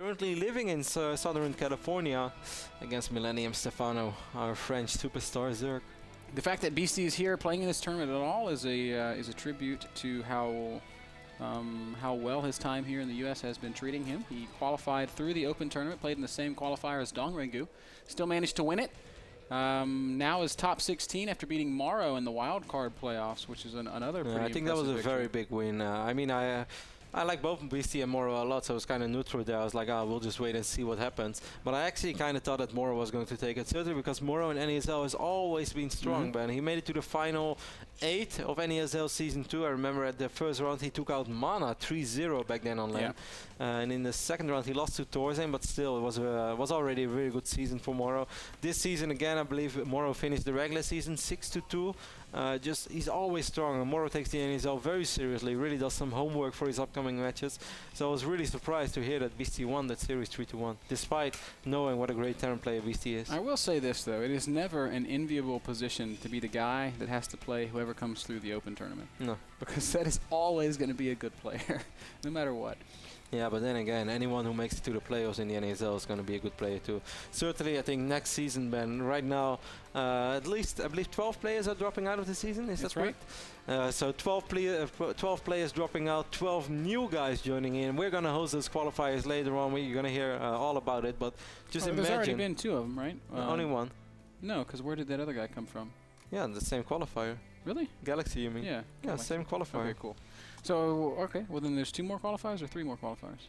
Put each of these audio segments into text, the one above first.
Currently living in Southern California against Millennium Stephano, our French superstar Zerg. The fact that Beasty is here playing in this tournament at all is a tribute to how well his time here in the U.S. has been treating him. He qualified through the Open tournament, played in the same qualifier as Dong Rengu, still managed to win it. Now is top 16 after beating Morrow in the wild card playoffs, which is another pretty I think that was a very big win. I mean, I like both Beasty and Morrow a lot, so I was kind of neutral there. I was like, oh, we'll just wait and see what happens. But I actually kind of thought that Morrow was going to take it, certainly because Morrow in NASL has always been strong, Ben. He made it to the final 8 of NASL Season 2. I remember at the first round he took out Mana 3-0 back then on lane. And in the second round he lost to Torzan, but still it was already a very good season for Morrow. This season again, I believe Morrow finished the regular season 6-2. Just he's always strong, and Morrow takes the NASL very seriously, really does some homework for his upcoming matches. So I was really surprised to hear that Beasty won that series 3-1, despite knowing what a great talent player Beasty is. I will say this though, it is never an enviable position to be the guy that has to play whoever comes through the Open tournament. No. Because that is always going to be a good player, no matter what. Yeah, but then again, anyone who makes it to the playoffs in the NASL is going to be a good player too. Certainly, I think next season, Ben, right now, at least, I believe 12 players are dropping out of the season, is that correct? Right. So 12 players dropping out, 12 new guys joining in. We're going to host those qualifiers later on. We're going to hear all about it, but just imagine. There's already been 2 of them, right? Only one. No, because where did that other guy come from? Yeah, the same qualifier. Really? Galaxy, you mean? Yeah. Yeah, same qualifier. Okay, cool. So, okay, well then there's 2 more qualifiers or 3 more qualifiers?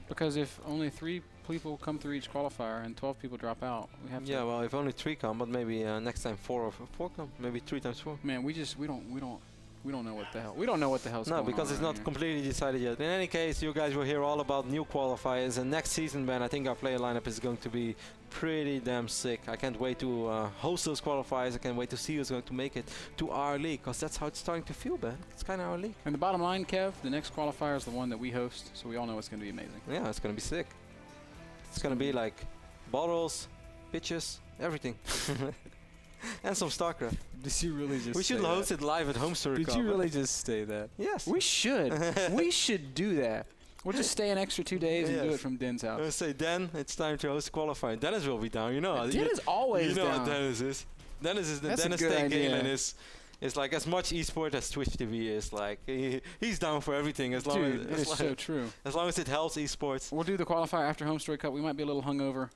Because if only 3 people come through each qualifier and 12 people drop out, we have to... Yeah, well, if only 3 come, but maybe next time 4 come, maybe 3 times 4. Man, we don't know what the hell. We don't know what the hell's going on. No, because it's not completely decided yet. In any case, you guys will hear all about new qualifiers, and next season, Ben, I think our player lineup is going to be pretty damn sick. I can't wait to host those qualifiers. I can't wait to see who's going to make it to our league, because that's how it's starting to feel, Ben. It's kind of our league. And the bottom line, Kev, the next qualifier is the one that we host, so we all know it's going to be amazing. Yeah, it's going to be sick. It's going to be like bottles, pitches, everything. And some Starcraft. Did you really just We should host it live at home, sir. Did you really just say that? Yes. We should. We should do that. We'll just stay an extra 2 days and do it from Den's house. I say, Den, it's time to host qualifying. Dennis will be down, you know. Den is always down. You know what Dennis is. Dennis is the Dennis Galen is like as much esport as Twitch TV is. Like he's down for everything as long as it's so true. As long as it helps esports. We'll do the qualifier after Home Story Cup. We might be a little hungover,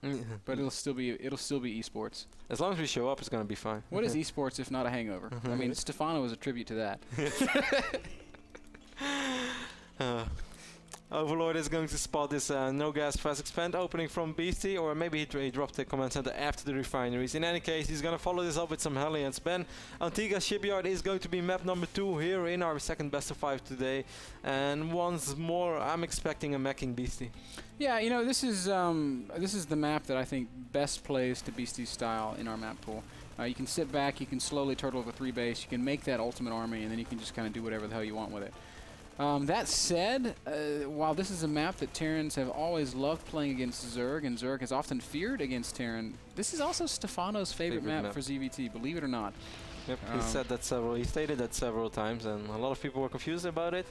but it'll still be esports. As long as we show up, it's gonna be fine. What is esports if not a hangover? I mean, Stephano is a tribute to that. Overlord is going to spot this no gas fast expand opening from Beasty, or maybe he dropped the command center after the refineries. In any case, he's going to follow this up with some Hellions. Ben, Antigua Shipyard is going to be map number 2 here in our second best of 5 today. And once more, I'm expecting a meching Beasty. Yeah, you know, this is the map that I think best plays to Beasty's style in our map pool. You can sit back, you can slowly turtle over 3 base, you can make that ultimate army, and then you can just kind of do whatever the hell you want with it. That said, while this is a map that Terrans have always loved playing against Zerg, and Zerg has often feared against Terran, this is also Stephano's favorite map for ZVT, believe it or not. Yep, he stated that several times, and a lot of people were confused about it.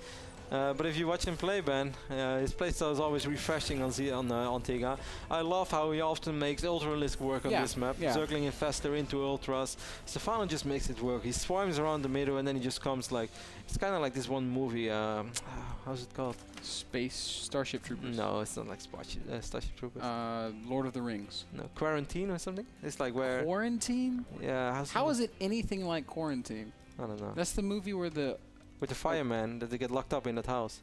But if you watch him play, Ben, his playstyle is always refreshing on Antigua. I love how he often makes Ultralisk work on this map, circling Infestor into Ultras. Stephano just makes it work. He swarms around the middle and then he just comes like... It's kind of like this one movie, how's it called? Starship Troopers. No, it's not like Starship Troopers. Lord of the Rings. No, Quarantine or something? It's like where... Quarantine? Yeah. How is it anything like Quarantine? I don't know. That's the movie where the... With the fireman that they get locked up in that house.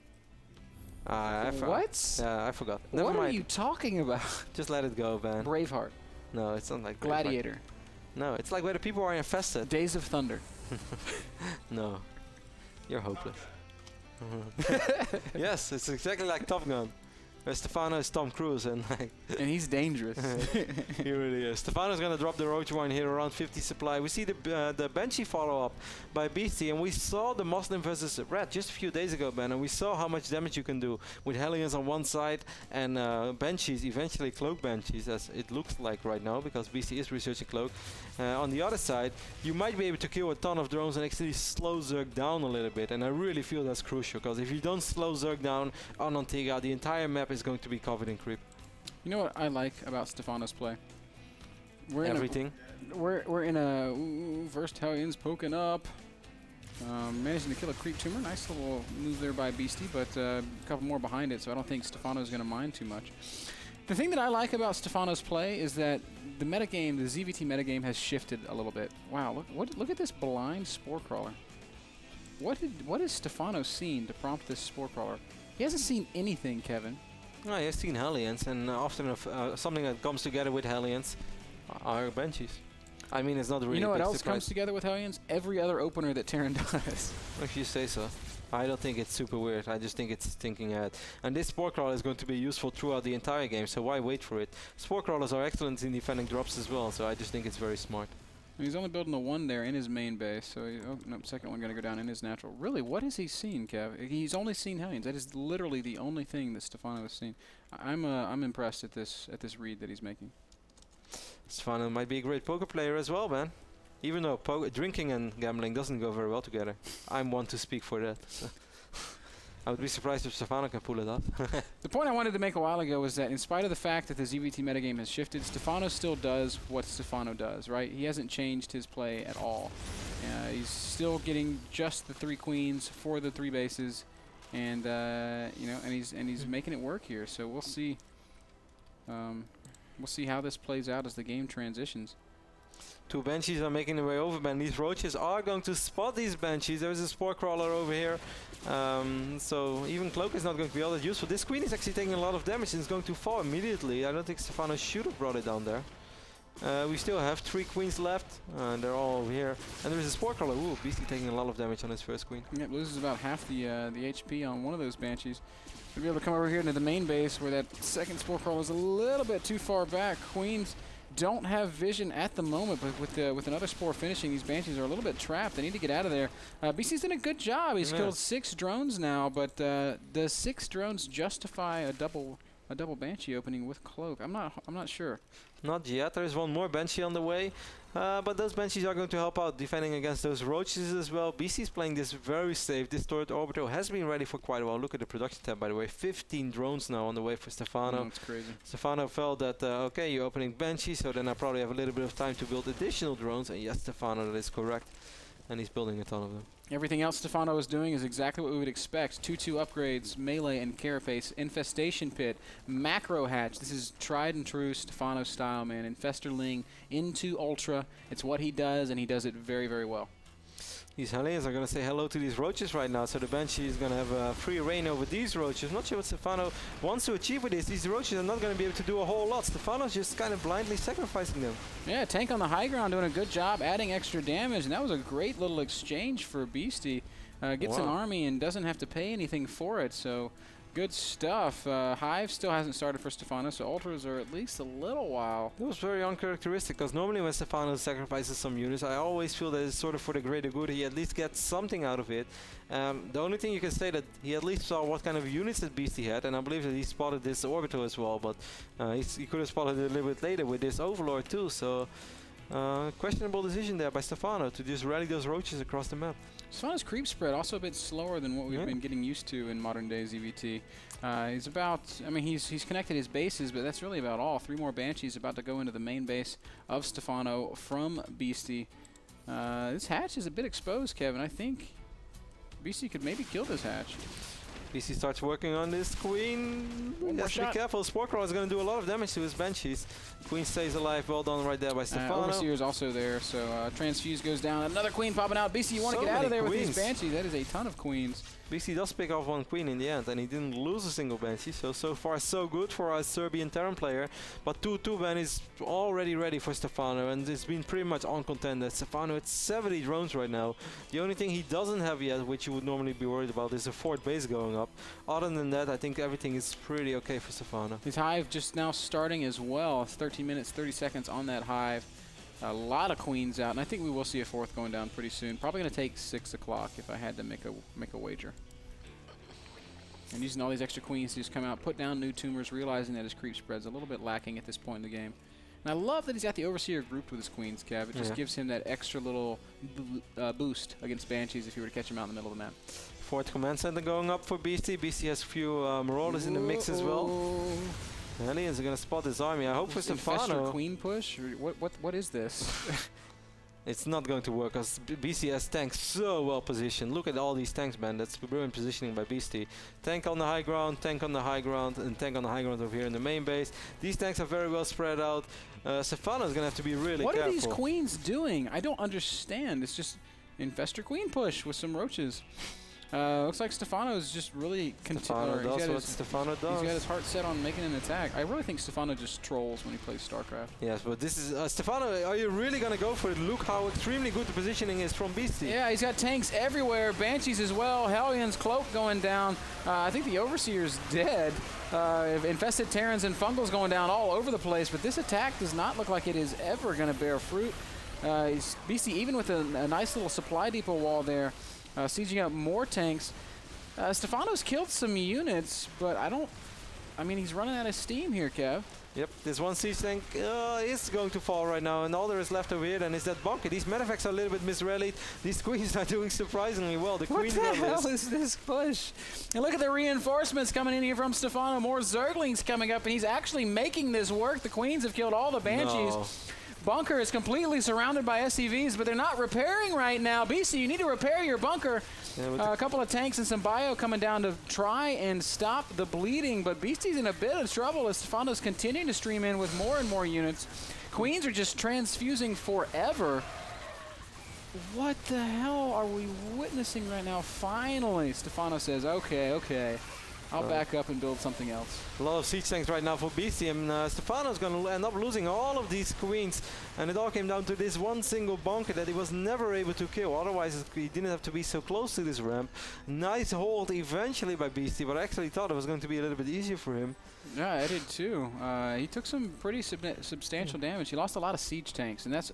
What? Yeah, I forgot. Never mind. What are you talking about? Just let it go, man. Braveheart. No, it's not like Gladiator. Braveheart. No, it's like where the people are infested. Days of Thunder. No. You're hopeless. Yes, it's exactly like Top Gun. Stephano is Tom Cruise, and like and he's dangerous. he really is. Stephano's gonna drop the Roach Wine here around 50 supply. We see the Banshee follow-up by Beasty, and we saw the Muslim versus Red just a few days ago, Ben, and we saw how much damage you can do with Hellions on one side and Banshees, eventually Cloak Banshees, as it looks like right now, because Beasty is researching Cloak. On the other side, you might be able to kill a ton of drones and actually slow Zerg down a little bit, and I really feel that's crucial, because if you don't slow Zerg down on Antigua, the entire map is going to be covered in creep. You know what I like about Stephano's play? Everything. We're in a first Hellions poking up, managing to kill a creep tumor. Nice little move there by Beasty, but a couple more behind it, so I don't think Stephano's going to mind too much. The thing that I like about Stephano's play is that the metagame, the ZVT metagame, has shifted a little bit. Wow, look at this blind Spore Crawler. What has Stephano seen to prompt this Spore Crawler? He hasn't seen anything, Kevin. No, he has seen Hellions, and often something that comes together with Hellions are Banshees. I mean, it's not really. You know a what big else surprise. comes together with Hellions? Every other opener that Terran does. If you say so. I don't think it's super weird. I just think it's thinking ahead. And this Spore Crawler is going to be useful throughout the entire game, so why wait for it? Spore Crawlers are excellent in defending drops as well, so I just think it's very smart. He's only building the one there in his main base, so oh no, second one going to go down in his natural. Really, what has he seen, Kev? He's only seen Hellions. That is literally the only thing that Stephano has seen. I'm impressed at this read that he's making. Stephano might be a great poker player as well, man. Even though drinking and gambling doesn't go very well together. I'm one to speak for that. So I would be surprised if Stephano can pull it off. The point I wanted to make a while ago was that in spite of the fact that the ZVT metagame has shifted, Stephano still does what Stephano does, right? He hasn't changed his play at all. He's still getting just the 3 queens for the 3 bases, and you know, and he's making it work here. So we'll see. We'll see how this plays out as the game transitions. 2 Banshees are making their way over, Ben. These Roaches are going to spot these Banshees. There's a Spore Crawler over here. So even Cloak is not going to be all that useful. This Queen is actually taking a lot of damage and is going to fall immediately. I don't think Stephano should have brought it down there. We still have 3 Queens left. They're all over here. And there's a Spore Crawler. Ooh, Beasty taking a lot of damage on his first Queen. Yep, loses about half the HP on one of those Banshees. We'll be able to come over here into the main base where that second Spore Crawler is a little bit too far back. Queens don't have vision at the moment, but with another Spore finishing, these Banshees are a little bit trapped. They need to get out of there. BC's done a good job. He's killed 6 drones now, but does 6 drones justify a double Banshee opening with Cloak? I'm not sure. Not yet. There's one more Banshee on the way. But those Banshees are going to help out defending against those Roaches as well. BC's playing this very safe. This turret orbital has been ready for quite a while. Look at the production tab, by the way. 15 drones now on the way for Stephano. That's crazy. Stephano felt that, okay, you're opening Banshees, so then I probably have a little bit of time to build additional drones. And yes, Stephano, that is correct. And he's building a ton of them. Everything else Stephano is doing is exactly what we would expect. 2-2 upgrades, melee and carapace, infestation pit, macro hatch. This is tried and true Stephano style, man. Infesterling into Ultra. It's what he does, and he does it very, very well. These Hellions are going to say hello to these Roaches right now, so the Banshee is going to have free reign over these Roaches. Not sure what Stephano wants to achieve with this. These Roaches are not going to be able to do a whole lot. Stephano's just kind of blindly sacrificing them. Yeah, tank on the high ground doing a good job adding extra damage, and that was a great little exchange for Beasty. Gets an army and doesn't have to pay anything for it, so good stuff. Hive still hasn't started for Stephano, so Ultras are at least a little while. It was very uncharacteristic, because normally when Stephano sacrifices some units, I always feel that it's sort of for the greater good. He at least gets something out of it. The only thing you can say that he at least saw what kind of units that Beasty had, and I believe that he spotted this orbital as well, but he could have spotted it a little bit later with this Overlord too, so questionable decision there by Stephano to just rally those Roaches across the map. Stephano's creep spread also a bit slower than what we've been getting used to in modern day ZVT. He's about, I mean, he's connected his bases, but that's really about all. 3 more Banshees about to go into the main base of Stephano from Beasty. This hatch is a bit exposed, Kevin. I think Beasty could maybe kill this hatch. BC starts working on this Queen. He has to be careful. Spore Crawler is going to do a lot of damage to his Banshees. Queen stays alive. Well done right there by Stephano. Overseer is also there, so Transfuse goes down. Another queen popping out. Beasty, you want to get out of there with these Banshees. That is a ton of queens. Beasty does pick off one queen in the end, and he didn't lose a single Banshee, so far so good for our Serbian Terran player. But 2-2 ban is already ready for Stephano, and it's been pretty much on contender. Stephano at 70 drones right now. The only thing he doesn't have yet, which you would normally be worried about, is a 4th base going up. Other than that, I think everything is pretty okay for Stephano. His hive just now starting as well. It's 13 minutes, 30 seconds on that hive. A lot of queens out, and I think we will see a 4th going down pretty soon. Probably going to take 6 o'clock if I had to make a wager. And using all these extra queens to just come out, put down new tumors, realizing that his creep spread's a little bit lacking at this point in the game. And I love that he's got the Overseer grouped with his queens, Cav. It just gives him that extra little boost against Banshees if you were to catch him out in the middle of the map. 4th command center going up for Beasty. Beasty has a few Marauders in the mix as well. Aliens are going to spot his army. I hope for Stephano. Queen push? Or what is this? It's not going to work because Beasty has tanks so well positioned. Look at all these tanks, man. That's brilliant positioning by Beasty. Tank on the high ground, tank on the high ground, and tank on the high ground over here in the main base. These tanks are very well spread out. Stephano is going to have to be really careful. What are these queens doing? I don't understand. It's just Infestor Queen push with some roaches. Looks like Stephano is just really Stephano does what Stephano does. He's got his heart set on making an attack. I really think Stephano just trolls when he plays StarCraft. Yes, but this is Stephano. Are you really gonna go for it? Look how extremely good the positioning is from Beasty. Yeah, he's got tanks everywhere, Banshees as well. Hellions cloak going down. I think the Overseer's dead. Infested Terrans and Fungals going down all over the place. But this attack does not look like it is ever gonna bear fruit. Beasty, even with a nice little supply depot wall there. Sieging up more tanks. Stephano's killed some units, but I mean, he's running out of steam here, Kev. Yep, this one siege tank is going to fall right now, and all there is left over here then is that bunker. These medevacts are a little bit misrallied. These queens are doing surprisingly well. What the hell is this push? And look at the reinforcements coming in here from Stephano. More Zerglings coming up, and he's actually making this work. The queens have killed all the Banshees. No. Bunker is completely surrounded by SCVs, but they're not repairing right now. Beasty, you need to repair your bunker. Yeah, a couple of tanks and some bio coming down to try and stop the bleeding, but Beasty's in a bit of trouble as Stephano's continuing to stream in with more and more units. Queens are just transfusing forever. What the hell are we witnessing right now? Finally, Stephano says, okay. I'll back up and build something else. A lot of siege tanks right now for Beasty, and Stephano's going to end up losing all of these queens, and it all came down to this one single bunker that he was never able to kill. Otherwise, he didn't have to be so close to this ramp. Nice hold eventually by Beasty, but I actually thought it was going to be a little bit easier for him. Yeah, I did too. He took some pretty substantial damage. He lost a lot of siege tanks, and that's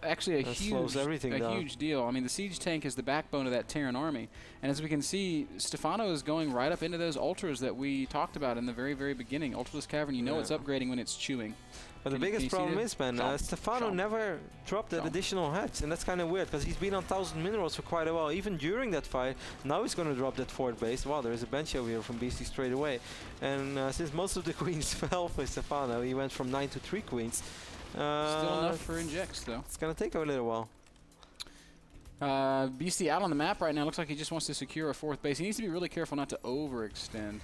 actually a huge deal. I mean, the siege tank is the backbone of that Terran army, and as we can see, Stephano is going right up into those ultras that we talked about in the very beginning. Ultraless Cavern, you know it's upgrading when it's chewing. But the biggest problem is, man, Stephano never dropped that additional hatch, and that's kind of weird because he's been on 1,000 minerals for quite a while, even during that fight. Now he's going to drop that 4th base. Wow, there's a Banshee over here from Beasty straight away. And since most of the queens fell for Stephano, he went from 9 to 3 queens. Still enough for injects, though. It's going to take a little while. Beasty out on the map right now. Looks like he just wants to secure a 4th base. He needs to be really careful not to overextend.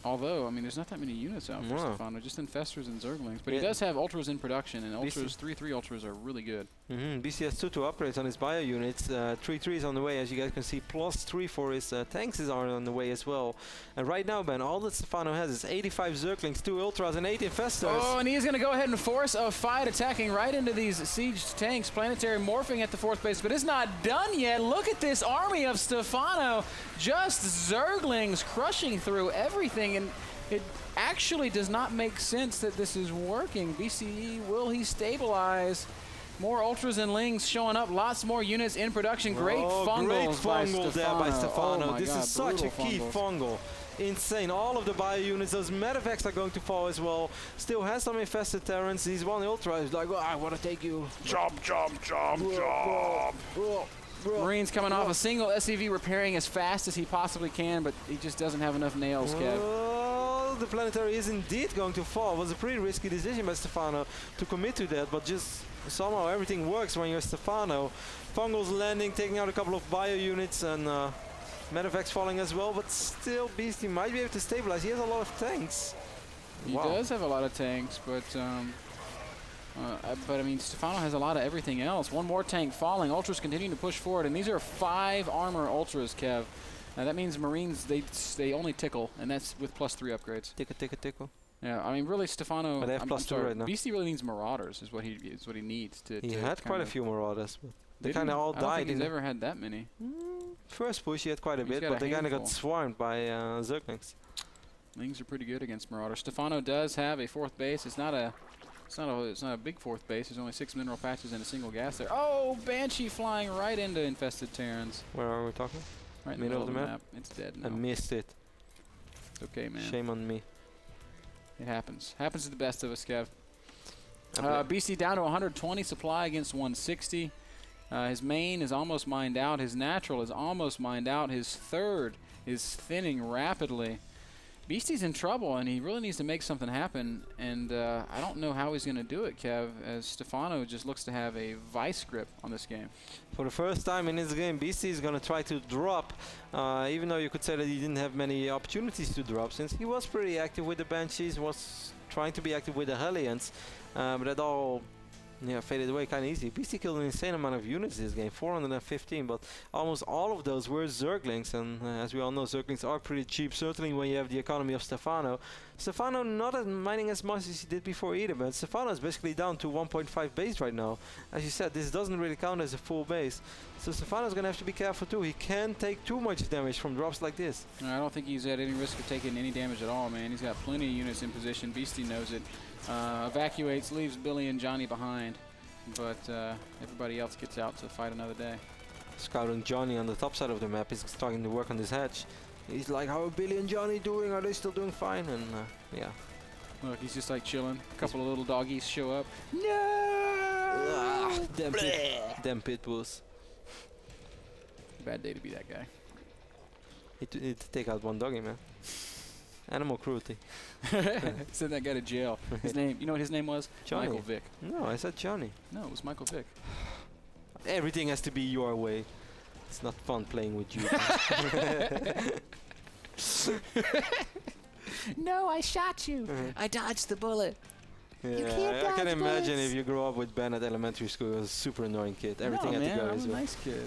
Although, I mean, there's not that many units out for Stephano, just Infestors and Zerglings. But he does have Ultras in production, and Ultras, 3/3 Ultras are really good. Beasty has 2 upgrades on his bio units. 3/3 is on the way, as you guys can see. +3 for his tanks are on the way as well. And right now, Ben, all that Stephano has is 85 Zerglings, 2 Ultras, and 8 Infestors. Oh, and he's going to go ahead and force a fight, attacking right into these siege tanks. Planetary morphing at the 4th base, but it's not done yet. Look at this army of Stephano. Just Zerglings crushing through everything. And it actually does not make sense that this is working. BCE, will he stabilize? More Ultras and Lings showing up. Lots more units in production. Great fungals by Stephano. Oh, this is such a key fungal. Insane. All of the bio units, those medevacts are going to fall as well. Still has some infested Terrans. He's one Ultra. He's like, oh, I want to take you. Jump. Marines coming off a single SCV, repairing as fast as he possibly can, but he just doesn't have enough nails, Kev. Oh, the planetary is indeed going to fall. It was a pretty risky decision by Stephano to commit to that, but just somehow everything works when you're Stephano. Fungals landing, taking out a couple of bio units, and medevacts falling as well, but still Beasty might be able to stabilize. He has a lot of tanks. He does have a lot of tanks, but I mean, Stephano has a lot of everything else. One more tank falling. Ultras continuing to push forward, and these are 5 armor Ultras, Kev. Now that means Marines, they only tickle, and that's with +3 upgrades. Tickle. Yeah, I mean, really, Stephano. But they have +2 right now. Beastie really needs Marauders, is what he needs to. He had quite a few Marauders, but they kind of all died. I don't think he's ever had that many. First push, he had quite a bit, but they kind of got swarmed by Zerglings. Lings are pretty good against Marauders. Stephano does have a 4th base. It's not a big 4th base. There's only 6 mineral patches and a single gas there. Oh, Banshee flying right into infested Terrans. Where are we talking? Right in the middle of the map. It's dead now. I missed it. It's okay, man. Shame on me. It happens. Happens to the best of us, Kev. BC down to 120 supply against 160. His main is almost mined out. His natural is almost mined out. His 3rd is thinning rapidly. Beastie's in trouble, and he really needs to make something happen. And I don't know how he's going to do it, Kev, as Stephano just looks to have a vice grip on this game. For the first time in this game, Beastie is going to try to drop, even though you could say that he didn't have many opportunities to drop, since he was pretty active with the Banshees, was trying to be active with the Hellions, but that all faded away kind of easy. Beastie killed an insane amount of units this game, 415, but almost all of those were Zerglings, and as we all know, Zerglings are pretty cheap, certainly when you have the economy of Stephano. Stephano not mining as much as he did before either, but Stephano is basically down to 1.5 base right now. As you said, this doesn't really count as a full base, so Stephano's going to have to be careful too. He can't take too much damage from drops like this. I don't think he's at any risk of taking any damage at all, man. He's got plenty of units in position. Beastie knows it. Evacuates, leaves Billy and Johnny behind, but everybody else gets out to fight another day. Scouting Johnny on the top side of the map is starting to work on this hatch. He's like, how are Billy and Johnny doing? Are they still doing fine? And yeah. Look, he's just like chilling. A couple of little doggies show up. No! Damn pit bulls. Bad day to be that guy. Need to take out one doggy, man. Animal cruelty. Send that guy to jail. His name, you know what his name was? Johnny. Michael Vick. No, I said Johnny. No, it was Michael Vick. Everything has to be your way. It's not fun playing with you. No, I shot you. I dodged the bullet. Yeah, I can imagine if you grew up with Ben at elementary school, he was a super annoying kid. Everything had to go his way. I'm a nice kid.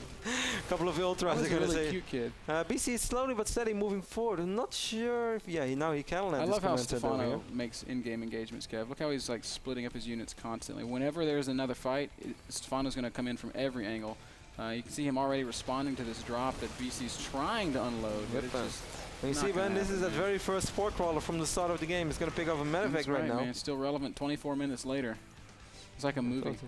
Couple of ultras, I was a really cute kid. BC is slowly but steady moving forward. I'm not sure if, now he can land. I love how Stephano makes in-game engagements, Kev. Look how he's like splitting up his units constantly. Whenever there's another fight, Stephano's going to come in from every angle. You can see him already responding to this drop that BC's trying to unload, but it's just and you see, Ben, this is that very first sport crawler from the start of the game. It's going to pick up a medevac right now. Man. It's still relevant 24 minutes later. It's like a movie.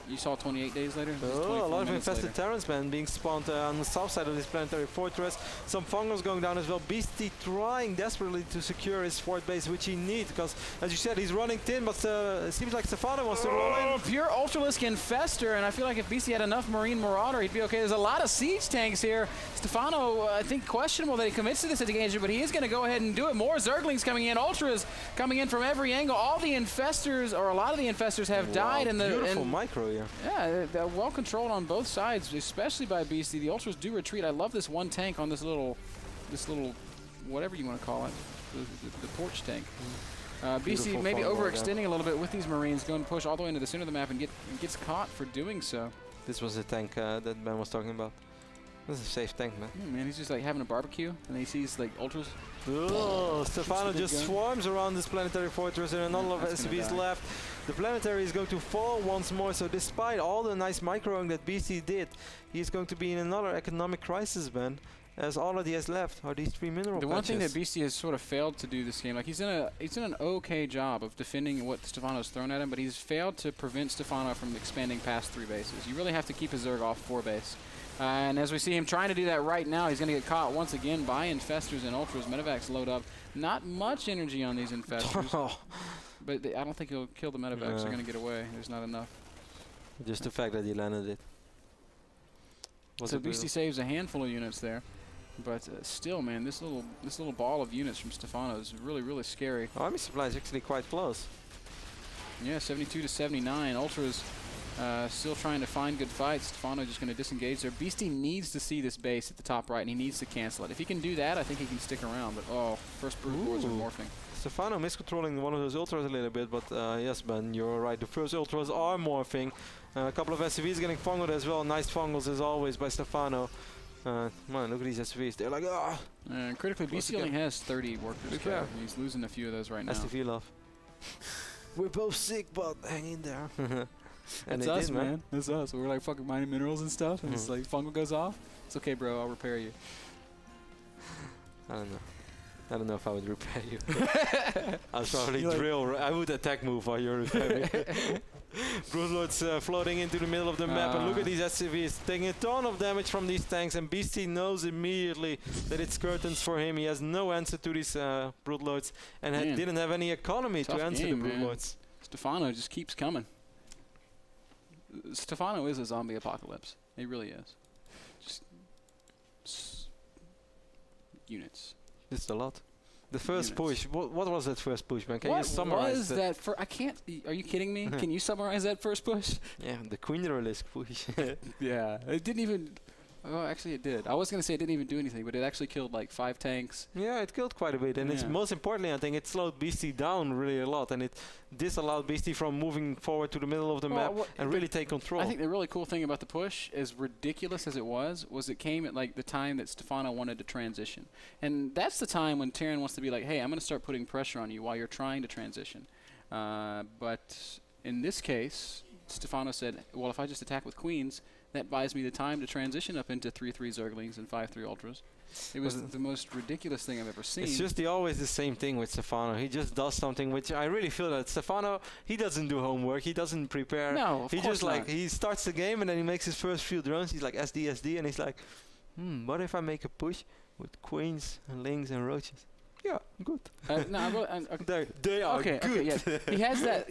You saw 28 days later? Oh, a lot of infested Terrans, man, being spawned on the south side of this planetary fortress. Some fungals going down as well. Beastie trying desperately to secure his fort base, which he needs, because, as you said, he's running thin, but it seems like Stephano wants to roll in. Pure Ultralisk Infester, and I feel like if Beastie had enough Marine Marauder, he'd be okay. There's a lot of siege tanks here. Stephano, I think, questionable that he commits to this engagement, but he is going to go ahead and do it. More Zerglings coming in, Ultras coming in from every angle. All the Infestors, or a lot of the Infestors, have died. And beautiful micro here. Yeah, they're well controlled on both sides, especially by Beastie. The Ultras do retreat. I love this one tank on this little, whatever you want to call it, the porch tank. Beastie maybe overextending a little bit with these Marines, going to push all the way into the center of the map and gets caught for doing so. This was the tank that Ben was talking about. This is a safe tank, man. Yeah, man, he's just like having a barbecue, and he sees like Ultras. Oh, Stephano just swarms around this planetary fortress, and another of SCVs left. The planetary is going to fall once more, so despite all the nice microing that BC did, he's going to be in another economic crisis, Ben, as all that he has left are these 3 mineral patches. The one thing that BC has sort of failed to do this game, like he's in an okay job of defending what Stephano's thrown at him, but he's failed to prevent Stephano from expanding past 3 bases. You really have to keep his Zerg off 4 base. And as we see him trying to do that right now, he's going to get caught once again by Infestors and Ultras. Medevacs load up. Not much energy on these Infestors. But I don't think he'll kill the Medevacs. They're going to get away. There's not enough. Just the fact that he landed it. So Beastie saves a handful of units there. But still, man, this little ball of units from Stephano is really, really scary. Army supply is actually quite close. Yeah, 72 to 79. Ultras still trying to find good fights. Stephano just going to disengage there. Beastie needs to see this base at the top right, and he needs to cancel it. If he can do that, I think he can stick around. But, oh, first brute boards are morphing. Stephano miscontrolling one of those ultras a little bit, but yes, Ben, you're right. The first ultras are morphing. A couple of SCVs getting fungled as well. Nice fungles as always by Stephano. Man, look at these SCVs. They're like, ah! Critically, BC only has 30 workers. Yeah. He's losing a few of those right now. STV love. We're both sick, but hang in there. And it's us, man. It's us. We're like fucking mining minerals and stuff, and it's like fungal goes off. It's okay, bro. I'll repair you. I don't know. I don't know if I would repair you. I'll probably drill. I would attack move while you're repairing. Broodlords floating into the middle of the map, and look at these SCVs taking a ton of damage from these tanks, and Beastie knows immediately that it's curtains for him. He has no answer to these Broodlords, and didn't have any economy to answer the Broodlords. Stephano just keeps coming. Stephano is a zombie apocalypse. He really is. Just units. It's a lot. The first push. What was that first push, man? Can you summarize that? I can't. Are you kidding me? Can you summarize that first push? Yeah, the Queen Relisk push. Yeah, it didn't even. Oh, actually, it did. I was gonna say it didn't even do anything, but it actually killed like 5 tanks. Yeah, it killed quite a bit, and it's most importantly, I think it slowed Beastie down really a lot, and it disallowed Beastie from moving forward to the middle of the map and really take control. I think the really cool thing about the push, as ridiculous as it was it came at like the time that Stephano wanted to transition, and that's the time when Terran wants to be like, hey, I'm gonna start putting pressure on you while you're trying to transition. But in this case, Stephano said, well, if I just attack with queens, that buys me the time to transition up into 3/3 Zerglings and 5/3 Ultras. It was the most ridiculous thing I've ever seen. It's just always the same thing with Stephano. He just does something which I really feel that Stephano, he doesn't do homework. He doesn't prepare. No, of course just not. like, he starts the game and then he makes his first few drones. He's like SD, and he's like, what if I make a push with queens and lings and roaches? Yeah, good. No, they are good. Okay, yeah. He has that.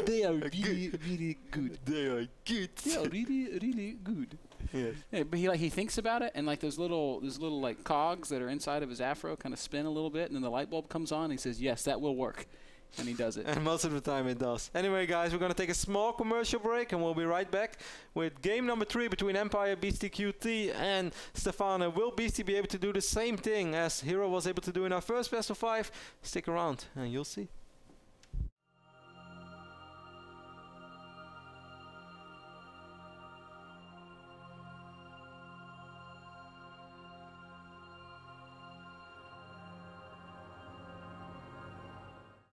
They are really, really good. They are good. They are really, really good. Yes. Yeah, but he thinks about it, and like those little like cogs that are inside of his afro kind of spin a little bit, and then the light bulb comes on, and he says, "Yes, that will work." And he does it. And most of the time it does. Anyway, guys, we're going to take a small commercial break, and we'll be right back with game number 3 between Empire, BeastyQT, and Stephano. Will Beastie be able to do the same thing as Hero was able to do in our first best of 5? Stick around, and you'll see.